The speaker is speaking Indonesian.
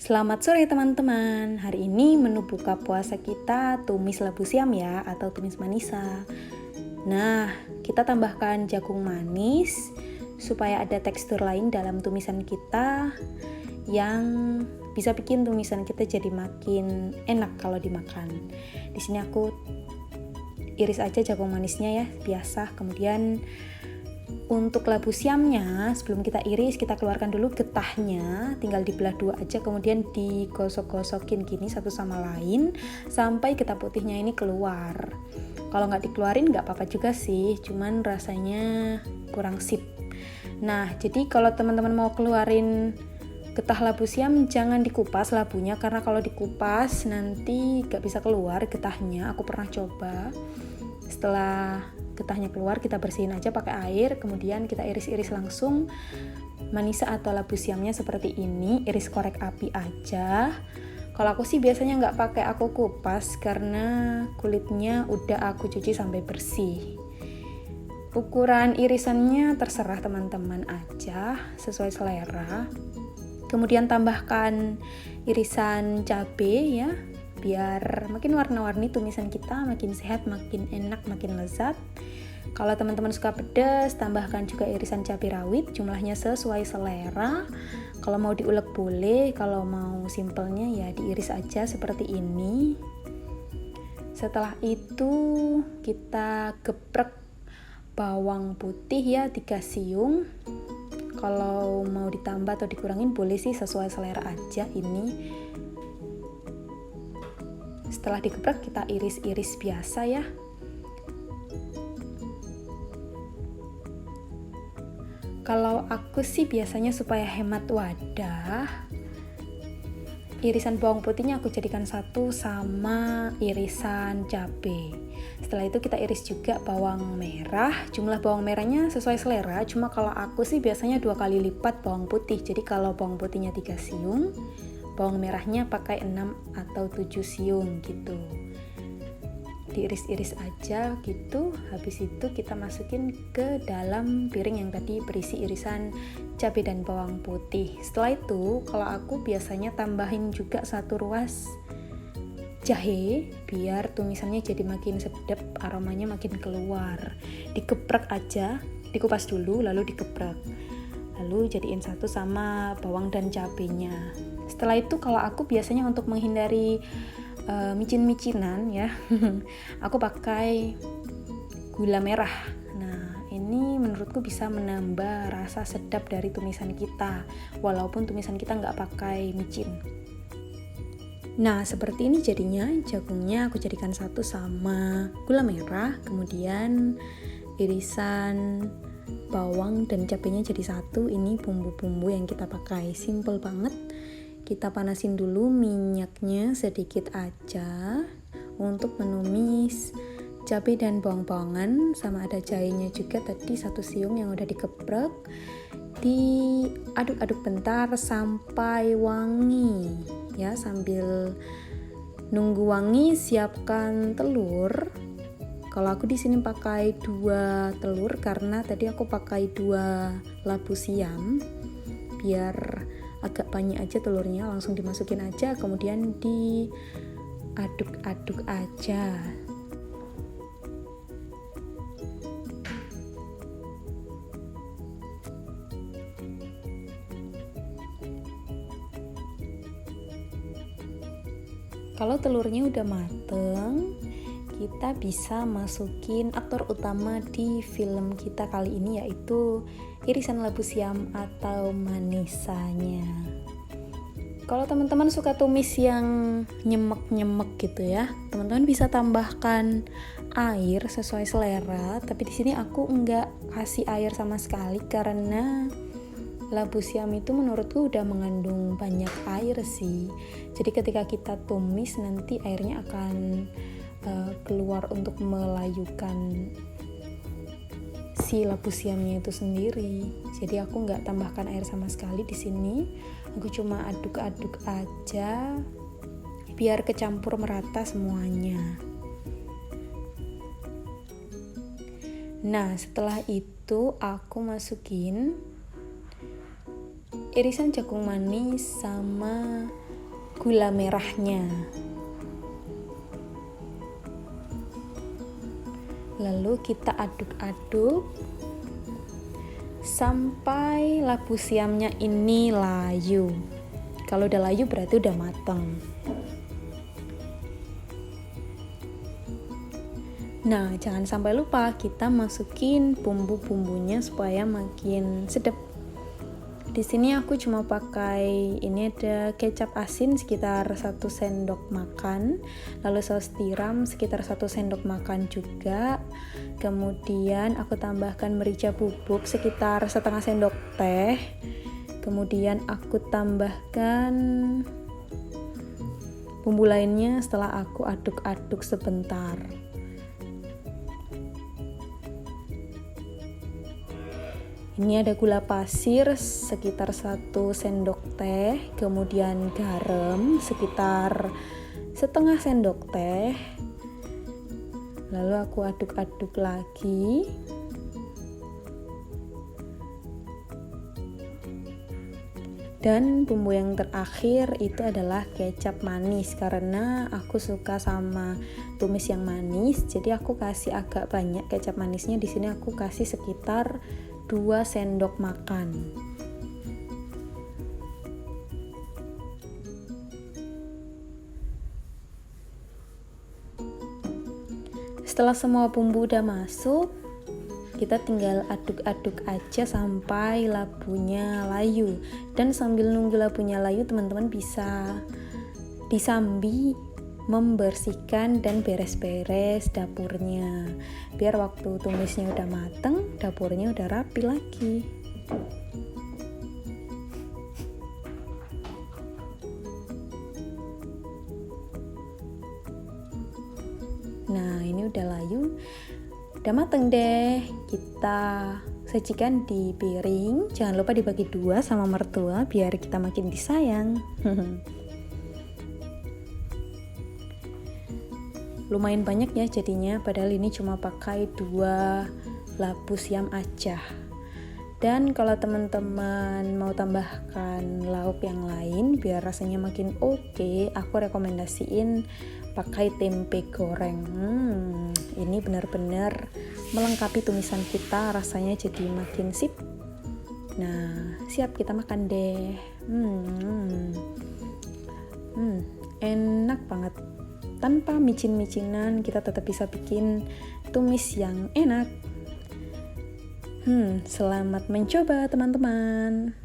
Selamat sore teman-teman. Hari ini menu buka puasa kita tumis labu siam ya, atau tumis manisa. Nah, kita tambahkan jagung manis supaya ada tekstur lain dalam tumisan kita yang bisa bikin tumisan kita jadi makin enak kalau dimakan. Di sini aku iris aja jagung manisnya ya, biasa. Kemudian untuk labu siamnya, sebelum kita iris, kita keluarkan dulu getahnya, tinggal dibelah dua aja, kemudian digosok-gosokin gini satu sama lain sampai getah putihnya ini keluar. Kalau nggak dikeluarin nggak apa-apa juga sih, cuman rasanya kurang sip. Nah, jadi kalau teman-teman mau keluarin getah labu siam, jangan dikupas labunya, karena kalau dikupas nanti nggak bisa keluar getahnya. Aku pernah coba. Setelah getahnya keluar, kita bersihin aja pakai air, kemudian kita iris-iris langsung manisa atau labu siamnya seperti ini. Iris korek api aja. Kalau aku sih biasanya nggak pakai aku kupas karena kulitnya udah aku cuci sampai bersih. Ukuran irisannya terserah teman-teman aja, sesuai selera. Kemudian tambahkan irisan cabai ya, biar makin warna-warni tumisan kita, makin sehat, makin enak, makin lezat. Kalau teman-teman suka pedas, tambahkan juga irisan cabai rawit, jumlahnya sesuai selera. Kalau mau diulek boleh, kalau mau simpelnya ya diiris aja seperti ini. Setelah itu kita geprek bawang putih ya, 3 siung. Kalau mau ditambah atau dikurangin boleh sih, sesuai selera aja ini. Setelah digeprek kita iris-iris biasa ya. Kalau aku sih biasanya supaya hemat wadah, irisan bawang putihnya aku jadikan satu sama irisan cabai. Setelah itu kita iris juga bawang merah. Jumlah bawang merahnya sesuai selera, cuma kalau aku sih biasanya 2 kali lipat bawang putih. Jadi kalau bawang putihnya 3 siung, bawang merahnya pakai 6 atau 7 siung gitu. Diiris-iris aja gitu. Habis itu kita masukin ke dalam piring yang tadi berisi irisan cabai dan bawang putih. Setelah itu kalau aku biasanya tambahin juga 1 ruas jahe biar tumisannya jadi makin sedap, aromanya makin keluar. Digeprek aja, dikupas dulu lalu digeprek. Lalu jadiin satu sama bawang dan cabenya. Setelah itu kalau aku biasanya untuk menghindari micin-micinan ya, aku pakai gula merah. Nah, ini menurutku bisa menambah rasa sedap dari tumisan kita, walaupun tumisan kita nggak pakai micin. Nah, seperti ini jadinya. Jagungnya aku jadikan satu sama gula merah, kemudian irisan bawang dan cabenya jadi satu. Ini bumbu-bumbu yang kita pakai, simple banget. Kita panasin dulu minyaknya sedikit aja untuk menumis cabai dan bawang-bawangan, sama ada jahenya juga tadi 1 siung yang udah digeprek. Diaduk-aduk bentar sampai wangi ya. Sambil nunggu wangi, siapkan telur. Kalau aku di sini pakai 2 telur karena tadi aku pakai 2 labu siam. Biar agak banyak aja telurnya, langsung dimasukin aja, kemudian diaduk-aduk aja. Kalau telurnya udah mateng, kita bisa masukin aktor utama di film kita kali ini, yaitu irisan labu siam atau manisanya. Kalau teman-teman suka tumis yang nyemek-nyemek gitu ya, teman-teman bisa tambahkan air sesuai selera. Tapi di sini aku enggak kasih air sama sekali karena labu siam itu menurutku udah mengandung banyak air sih. Jadi ketika kita tumis nanti airnya akan keluar untuk melayukan si labu siamnya itu sendiri. Jadi aku nggak tambahkan air sama sekali di sini. Aku cuma aduk-aduk aja biar kecampur merata semuanya. Nah, setelah itu aku masukin irisan jagung manis sama gula merahnya. Lalu kita aduk-aduk sampai labu siamnya ini layu. Kalau udah layu berarti udah matang. Nah, jangan sampai lupa kita masukin bumbu-bumbunya supaya makin sedap. Di sini aku cuma pakai, ini ada kecap asin sekitar 1 sendok makan, lalu saus tiram sekitar 1 sendok makan juga. Kemudian aku tambahkan merica bubuk sekitar setengah sendok teh. Kemudian aku tambahkan bumbu lainnya setelah aku aduk-aduk sebentar. Ini ada gula pasir sekitar 1 sendok teh, kemudian garam sekitar setengah sendok teh. Lalu aku aduk-aduk lagi. Dan bumbu yang terakhir itu adalah kecap manis, karena aku suka sama tumis yang manis, jadi aku kasih agak banyak kecap manisnya. Di sini aku kasih sekitar 2 sendok makan. Setelah semua bumbu udah masuk, kita tinggal aduk-aduk aja sampai labunya layu. Dan sambil nunggu labunya layu, teman-teman bisa disambi membersihkan dan beres-beres dapurnya, biar waktu tumisnya udah mateng, dapurnya udah rapi lagi. Nah, ini udah layu, udah mateng deh. Kita sajikan di piring. Jangan lupa dibagi 2 sama mertua biar kita makin disayang. Lumayan banyak ya jadinya, padahal ini cuma pakai 2 labu siam aja. Dan kalau teman-teman mau tambahkan lauk yang lain biar rasanya makin oke, aku rekomendasiin pakai tempe goreng. Ini benar-benar melengkapi tumisan kita, rasanya jadi makin sip. Nah, siap kita makan deh. Enak banget. Tanpa micin-micinan, kita tetap bisa bikin tumis yang enak. Selamat mencoba teman-teman.